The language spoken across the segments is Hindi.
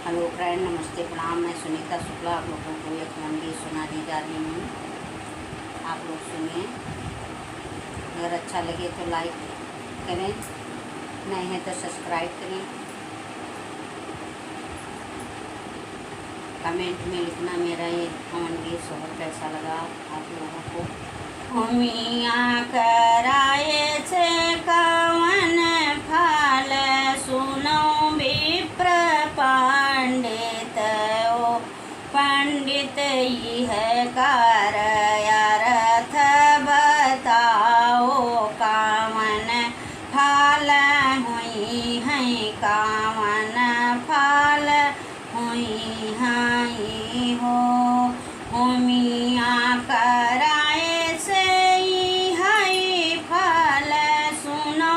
हेलो फ्रेंड, नमस्ते, प्रणाम। मैं सुनीता शुक्ला आप लोगों को एक मंडी सुनाने जा रही हूँ। आप लोग सुनिए। अगर अच्छा लगे तो लाइक करें, नहीं है तो सब्सक्राइब करें। कमेंट में लिखना मेरा ये मंडी बहुत कैसा लगा आप लोगों को। मियाँ कराए से कवन फल सुनो विप्र पंडित ओ पंडित यह कर अर्थ बताओ कामन फल हुई है कामन फल हुई है हो मियाँ कराए से है फल सुनो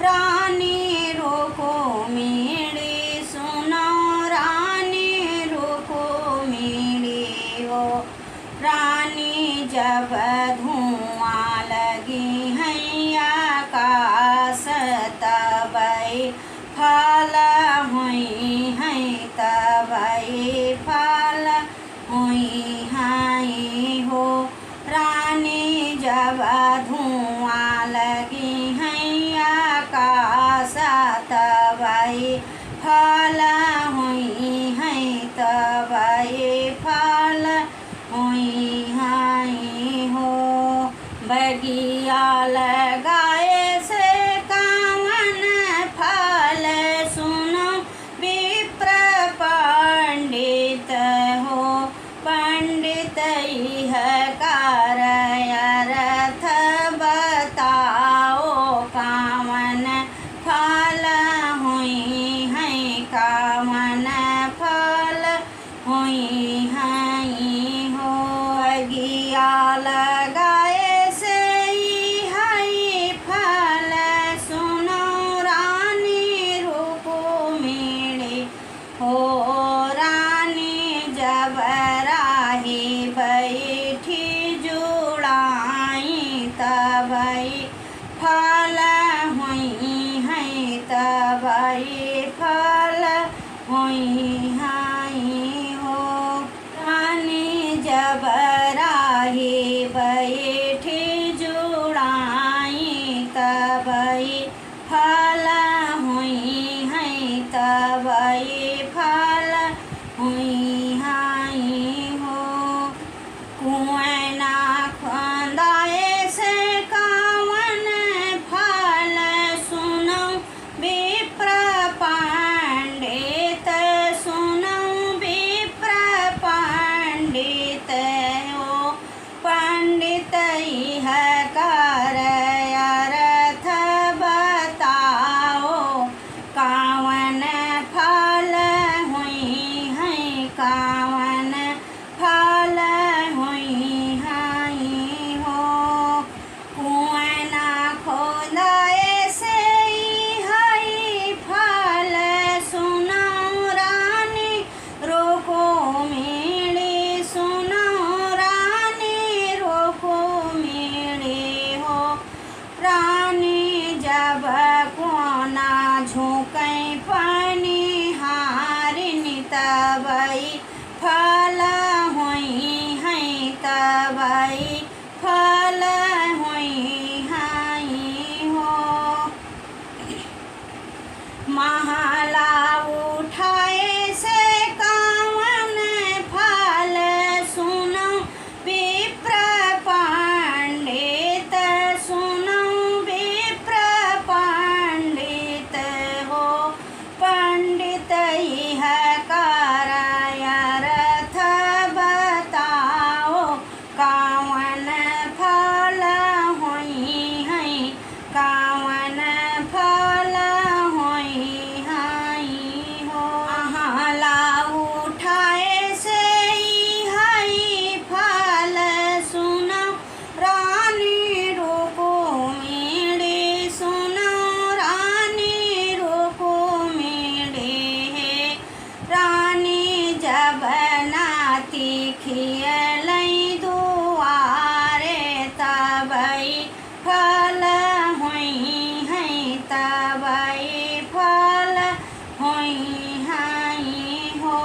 रानी रोको मेरी सुनो रानी रोको मेरी हो रानी जब धुआं लगी है आकाश तब फल हुई है तब फल हुई है हो रानी जब धुआं लगी है आकाश तब फल हुई है तब फल हुई है हो बगिया लगाए से कामन फल सुनो विप्र पंडित हो पंडित यह कर अर्थ बताओ कामन फल हुई है कामन फल हुई है हो बगिया लगाए से है फल सुनो रानी रूपो मेरे हो रानी जब राही बैठी जुड़ाई तब फल हुई है तब फल हुई है हो रानी जब राही बैठी जुड़ाई तब फल हुई है तब फल हुई है हो कुएं ना खुदाए से कावन फल सुनो विप्र पंडित सुनो विप्र पंडित हो पंडित यह कर अर्थ बताओ कावन फल हुई है कावन फल हुई है हो कुएं ना खोदाए से है फल सुनो रानी रोको मेरे सुनो रानी रोको मेरे हो रानी जब कोना झोंके पानी हारिनी तब फल हुई है तब फल हुई है हो महला उठाए से कावन फल सुनो विप्र पंडित सुनो विप्र पंडित हो पंडित यह कर अर्थ बताओ कावन फल हुई है कावन फल हुई है हो महला उठाए से है फल सुनो रानी रोको मेरे सुनो रानी रोको मेरे है रानी जब नाती खियलई दुआरे तब फल हुई है तब फल हुई है हो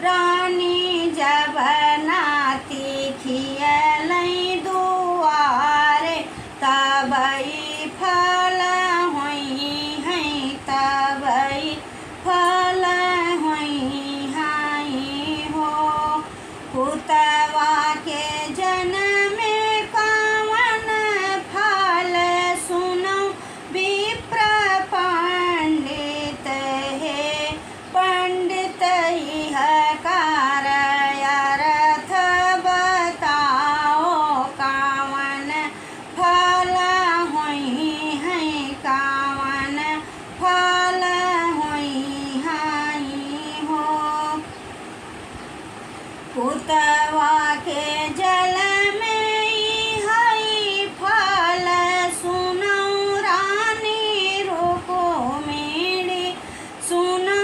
रानी जब नाती खियलई दुआरे तबई फल होई हैं तबई फल होई हैं हो पुतवा के जन्म में कवन फल सुनो विप्र पंडित हे पंडित यह कार्यार्थ बताओ कावन फल होई हैं कावन फल होई हैं हो पुतवा के जल में हई फल सुनो रानी रोको मेरी सुनो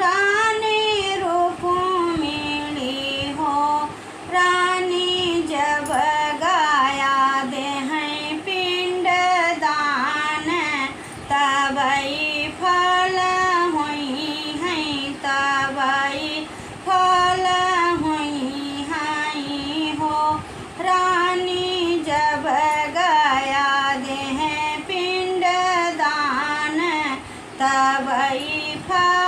रानी रोको मेरी हो रानी जब गाया दे हैं पिंड दान तबई फल होई हैं तबई फल होई हैं हो रानी जब गया दे हैं पिंड दान तबई फल